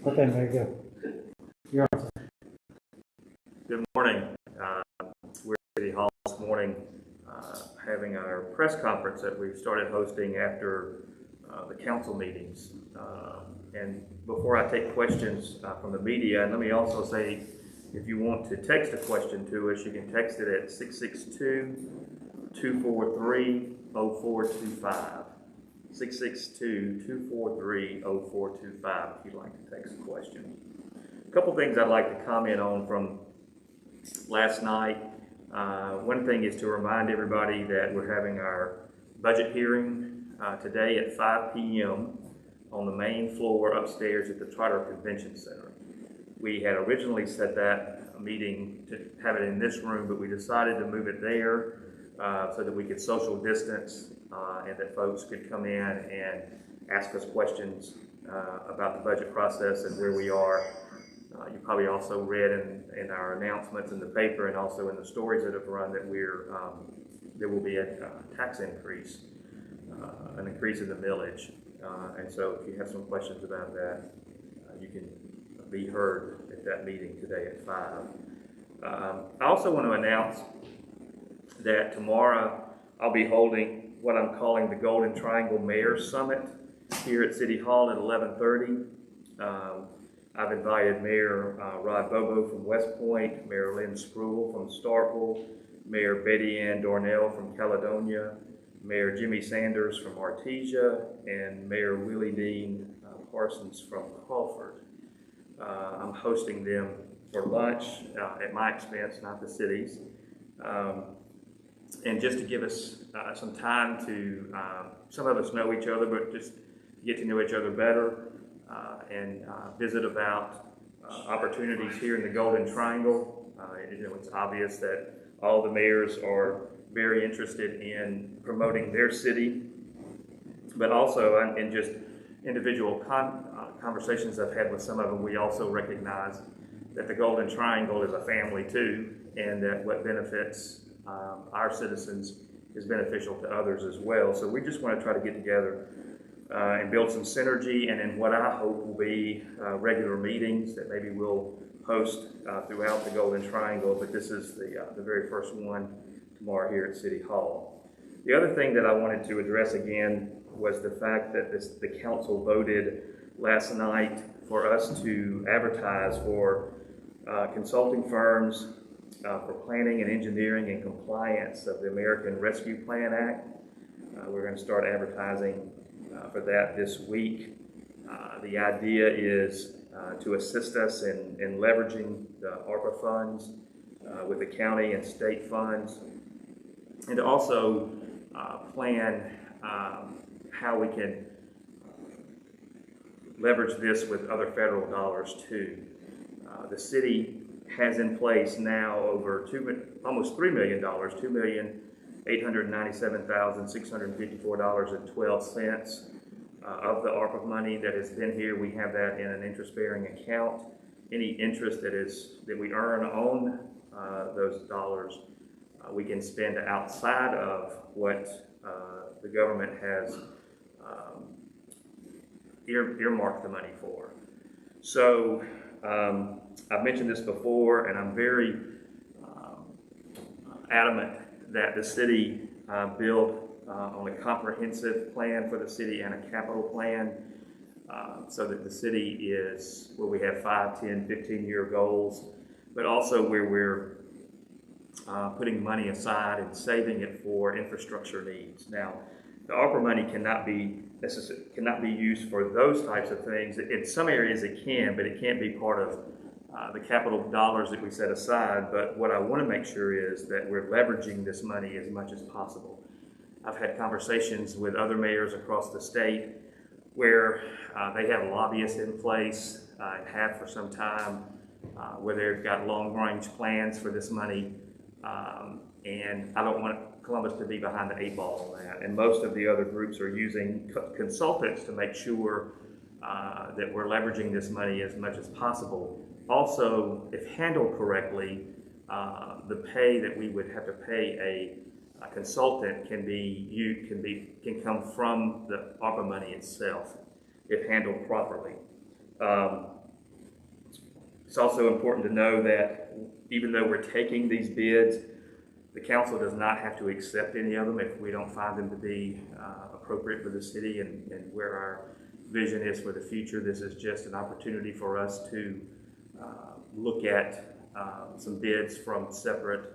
Okay, there you go. You're on. Good morning. We're at City Hall this morning having our press conference that we started hosting after the council meetings. And before I take questions from the media, and let me also say, if you want to text a question to us, you can text it at 662-243-0425. 662-243-0425 if you'd like to text a question. A couple things I'd like to comment on from last night. One thing is to remind everybody that we're having our budget hearing today at 5 p.m. on the main floor upstairs at the Trotter Convention Center. We had originally set that meeting to have it in this room, but we decided to move it there so that we could social distance and that folks could come in and ask us questions about the budget process and where we are. You probably also read in our announcements in the paper and also in the stories that have run that there will be a tax increase, an increase in the millage. And so if you have some questions about that, you can be heard at that meeting today at 5. I also want to announce that tomorrow I'll be holding what I'm calling the Golden Triangle Mayor's Summit here at City Hall at 11:30. I've invited Mayor Rod Bobo from West Point, Mayor Lynn Spruill from Starkville, Mayor Betty Ann Dornell from Caledonia, Mayor Jimmy Sanders from Artesia, and Mayor Willie Dean Parsons from Crawford. I'm hosting them for lunch at my expense, not the city's. And just to give us some time to, some of us know each other, but just get to know each other better and visit about opportunities here in the Golden Triangle. It's obvious that all the mayors are very interested in promoting their city, but also in just individual conversations I've had with some of them, we also recognize that the Golden Triangle is a family too, and that what benefits our citizens is beneficial to others as well. So we just want to try to get together and build some synergy, and in what I hope will be regular meetings that maybe we'll host throughout the Golden Triangle, but this is the very first one tomorrow here at City Hall. The other thing that I wanted to address again was the fact that the council voted last night for us to advertise for consulting firms for planning and engineering and compliance of the American Rescue Plan Act. We're going to start advertising for that this week. The idea is to assist us in leveraging the ARPA funds with the county and state funds, and to also plan how we can leverage this with other federal dollars too. The city has in place now over almost $3 million, $2,897,654.12 of the ARPA money that has been here. We have that in an interest-bearing account. Any interest that we earn on those dollars, we can spend outside of what the government has earmarked the money for. So I've mentioned this before, and I'm very adamant that the city build on a comprehensive plan for the city and a capital plan so that the city is where we have 5, 10, 15-year goals, but also where we're putting money aside and saving it for infrastructure needs. Now, the ARPA money cannot be used for those types of things. In some areas it can, but it can't be part of the capital dollars that we set aside. But what I want to make sure is that we're leveraging this money as much as possible. I've had conversations with other mayors across the state where they have lobbyists in place and have for some time where they've got long-range plans for this money. And I don't want Columbus to be behind the 8 ball on that. And most of the other groups are using consultants to make sure that we're leveraging this money as much as possible. Also, if handled correctly, the pay that we would have to pay a consultant can come from the ARPA money itself if handled properly. It's also important to know that even though we're taking these bids, the council does not have to accept any of them if we don't find them to be appropriate for the city and where our vision is for the future. This is just an opportunity for us to look at some bids from separate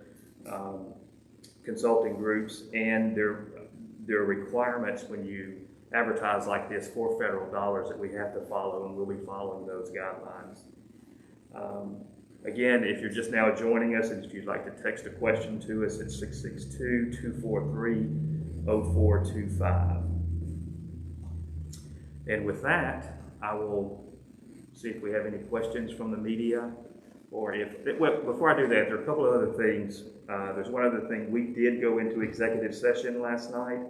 consulting groups and their requirements when you advertise like this for federal dollars that we have to follow, and we'll be following those guidelines. Again, if you're just now joining us and if you'd like to text a question to us, it's 662-243-0425. And with that, I will see if we have any questions from the media, or well, before I do that, there are a couple of other things. There's one other thing. We did go into executive session last night,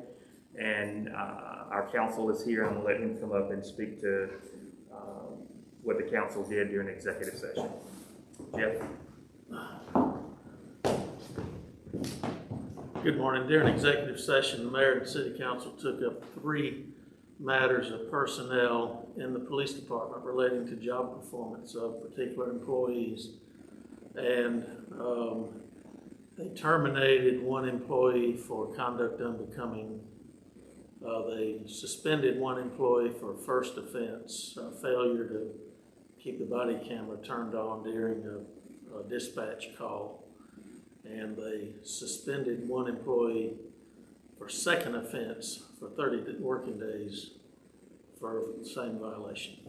and our counsel is here. I'm going to let him come up and speak to what the council did during executive session. Jeff? Good morning. During executive session, the mayor and city council took up 3 matters of personnel in the police department relating to job performance of particular employees. And they terminated 1 employee for conduct unbecoming. They suspended 1 employee for first offense, failure to keep the body camera turned on during a dispatch call. And they suspended 1 employee for second offense for 30 working days for the same violation.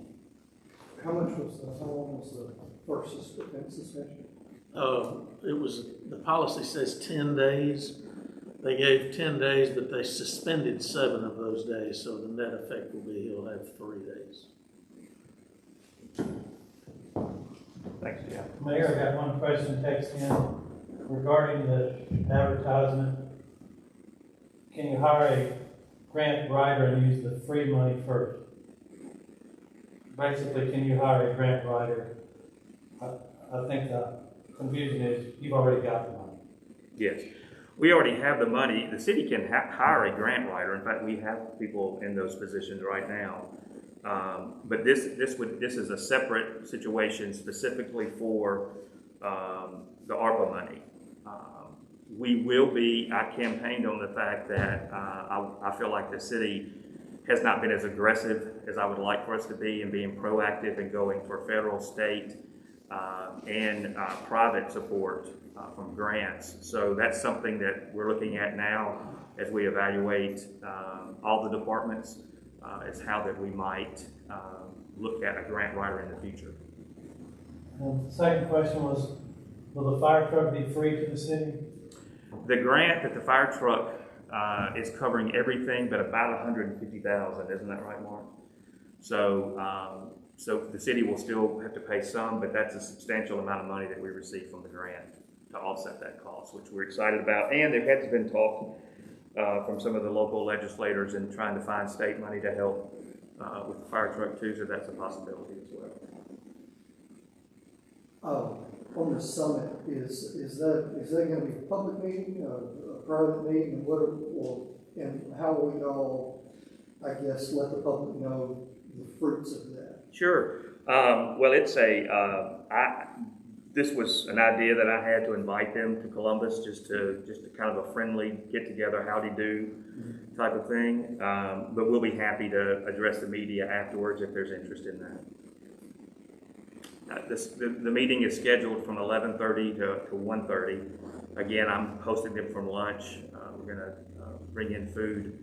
How long was the first offense suspension? The policy says 10 days. They gave 10 days, but they suspended 7 of those days, so the net effect will be he'll have 3 days. Thanks, Jeff. Mayor, I got one question text in regarding the advertisement. Can you hire a grant writer and use the free money first? Basically, can you hire a grant writer? I think the confusion is you've already got the money. Yes. We already have the money. The city can hire a grant writer. In fact, we have people in those positions right now. But this is a separate situation specifically for the ARPA money. I campaigned on the fact that I feel like the city has not been as aggressive as I would like for us to be in being proactive and going for federal, state, and private support from grants. So that's something that we're looking at now as we evaluate all the departments, is how that we might look at a grant writer in the future. And the second question was, will the fire truck be free to the city? The grant that the fire truck is covering everything but about $150,000, isn't that right, Mark? So the city will still have to pay some, but that's a substantial amount of money that we receive from the grant to offset that cost, which we're excited about. And there has been talk from some of the local legislators in trying to find state money to help with the fire truck too, so that's a possibility as well. On the summit, is that going to be a public meeting, a private meeting, and how will we all, I guess, let the public know the fruits of that? Sure. Well, it's this was an idea that I had to invite them to Columbus, just to kind of a friendly get together, howdy do type of thing. But we'll be happy to address the media afterwards if there's interest in that. The meeting is scheduled from 11:30 to 1:30. Again, I'm hosting them from lunch. We're going to bring in food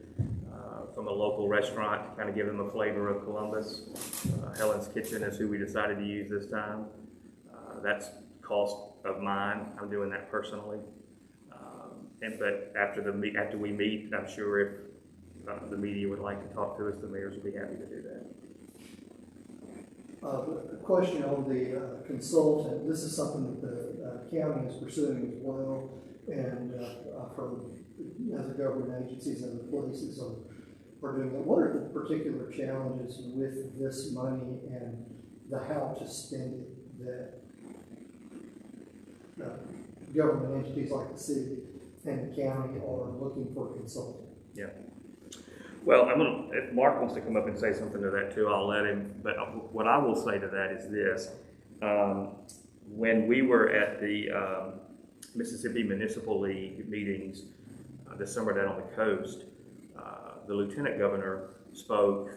from a local restaurant to kind of give them a flavor of Columbus. Helen's Kitchen is who we decided to use this time. That's cost of mine. I'm doing that personally. But after we meet, I'm sure if the media would like to talk to us, the mayors will be happy to do that. A question on the consultant. This is something that the county is pursuing as well, and I've heard other government agencies and other places are doing that. What are the particular challenges with this money and the how to spend it that government entities like the city and the county are looking for a consultant? Yeah. Well, if Mark wants to come up and say something to that too, I'll let him. But what I will say to that is this. When we were at the Mississippi Municipal League meetings this summer down on the coast, the Lieutenant Governor spoke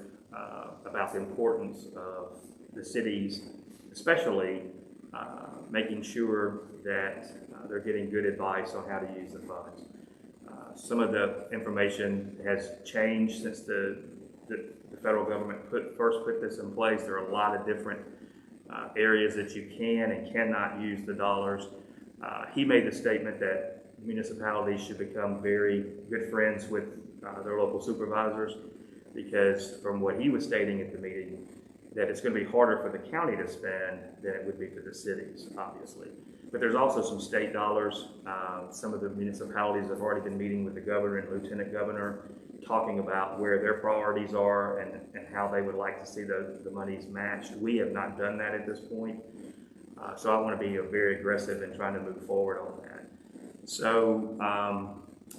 about the importance of the cities, especially making sure that they're getting good advice on how to use the funds. Some of the information has changed since the federal government first put this in place. There are a lot of different areas that you can and cannot use the dollars. He made the statement that municipalities should become very good friends with their local supervisors, because from what he was stating at the meeting, that it's going to be harder for the county to spend than it would be for the cities, obviously. But there's also some state dollars. Some of the municipalities have already been meeting with the governor and lieutenant governor, talking about where their priorities are and how they would like to see the monies matched. We have not done that at this point. So I want to be very aggressive in trying to move forward on that. So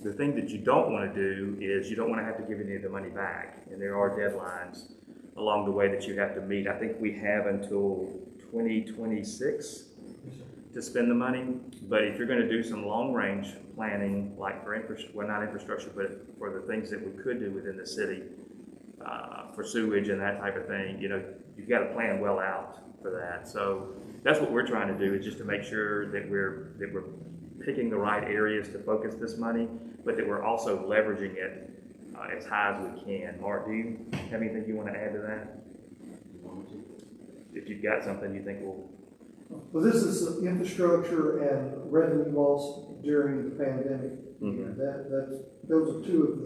the thing that you don't want to do is you don't want to have to give any of the money back. And there are deadlines along the way that you have to meet. I think we have until 2026 to spend the money. But if you're going to do some long-range planning, like for not infrastructure, but for the things that we could do within the city, for sewage and that type of thing, you've got to plan well out for that. So that's what we're trying to do, is just to make sure that we're picking the right areas to focus this money, but that we're also leveraging it as high as we can. Mark, do you have anything you want to add to that? If you've got something you think will... Well, this is infrastructure and revenue loss during the pandemic. Mm-hmm. Those are two of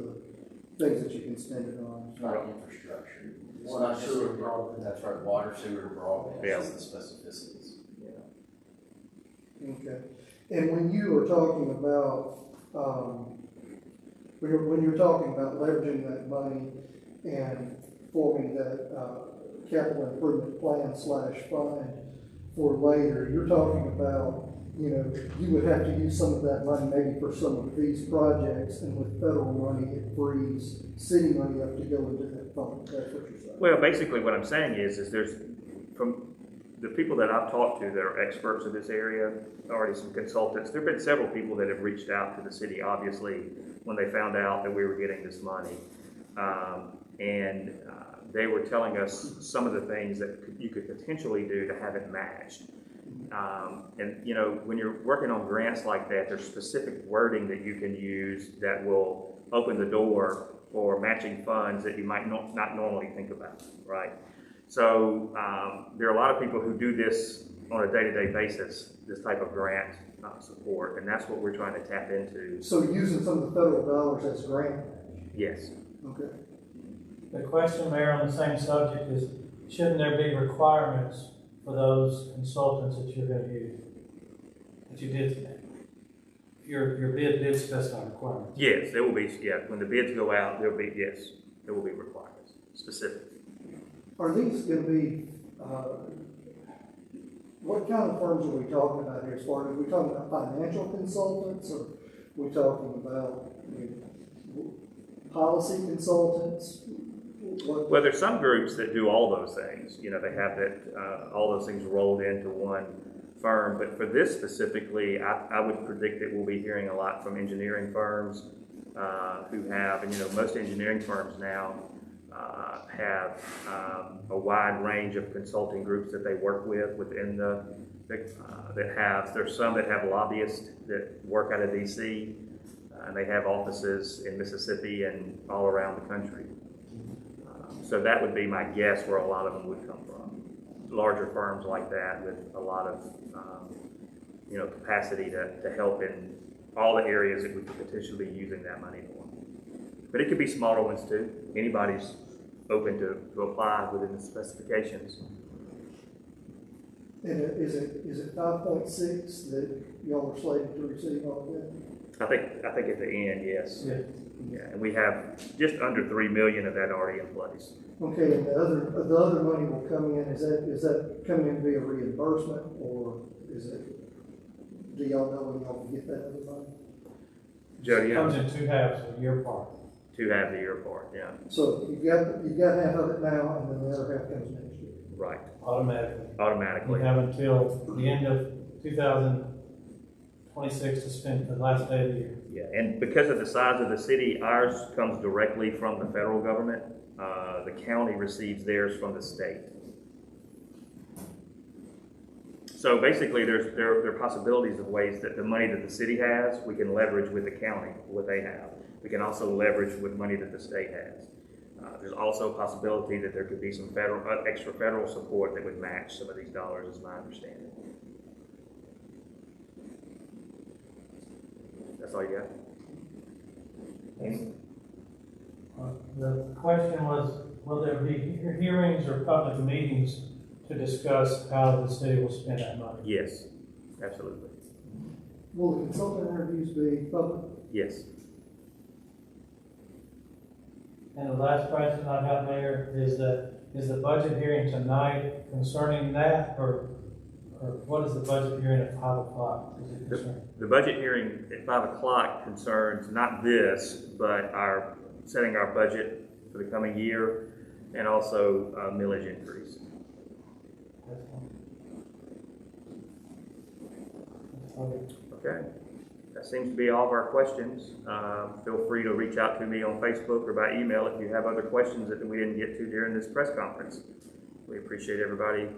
the things that you can spend it on. It's not infrastructure. It's not sewer broadband. That's right, water, sewer, broadband. Yeah. That's the specificities. Yeah. Okay. And when you were talking about, when you're talking about leveraging that money and forming that capital improvement plan / fund for later, you're talking about, you would have to use some of that money maybe for some of these projects, and with federal money, it frees city money up to go into that fund. That's what you're saying. Well, basically what I'm saying is there's, from the people that I've talked to that are experts in this area, already some consultants, there have been several people that have reached out to the city, obviously, when they found out that we were getting this money. They were telling us some of the things that you could potentially do to have it matched. When you're working on grants like that, there's specific wording that you can use that will open the door for matching funds that you might not normally think about, right? So there are a lot of people who do this on a day-to-day basis, this type of grant support, and that's what we're trying to tap into. So using some of the federal dollars as grant? Yes. Okay. The question, Mayor, on the same subject is, shouldn't there be requirements for those consultants that you're going to use, that you did today? Your bid did specify requirements. Yes, there will be, when the bids go out, there will be requirements, specific. Are these going to be, what kind of firms are we talking about here? Are we talking about financial consultants, or are we talking about policy consultants? Well, there's some groups that do all those things. They have that all those things rolled into one firm. But for this specifically, I would predict that we'll be hearing a lot from engineering firms who have, most engineering firms now have a wide range of consulting groups that they work with within there's some that have lobbyists that work out of DC, and they have offices in Mississippi and all around the country. So that would be my guess where a lot of them would come from. Larger firms like that with a lot of capacity to help in all the areas that we could potentially be using that money for. But it could be smaller ones too. Anybody's open to apply within the specifications. And is it 5.6 that y'all are slated to receive all of that? I think at the end, yes. Yeah. Yeah, and we have just under $3 million of that already in place. Okay, and the other money will come in. Is that coming in via reimbursement, or is it? Do y'all know when y'all will get that other money? Jody, It comes in two halves, a year apart. 2 half a year apart, yeah. So you've got half of it now, and then the other half comes next year. Right, automatically. You automatically. have until the end of 2026 to spend the last day of the year. Yeah, and because of the size of the city, ours comes directly from the federal government. The county receives theirs from the state. So basically, there are possibilities of ways that the money that the city has, we can leverage with the county, what they have. We can also leverage with money that the state has. There's also a possibility that there could be some extra federal support that would match some of these dollars, is my understanding. That's all you got? The question was, will there be hearings or public meetings to discuss how the city will spend that money? Yes, absolutely. Will the consultant interviews be public? Yes. And the last question I got, Mayor, is the budget hearing tonight concerning that, or what is the budget hearing at 5 o'clock? Is it concerned? The budget hearing at 5 o'clock concerns not this, but setting our budget for the coming year, and also millage increase. That's fine. Okay, that seems to be all of our questions. Feel free to reach out to me on Facebook or by email if you have other questions that we didn't get to during this press conference. We appreciate everybody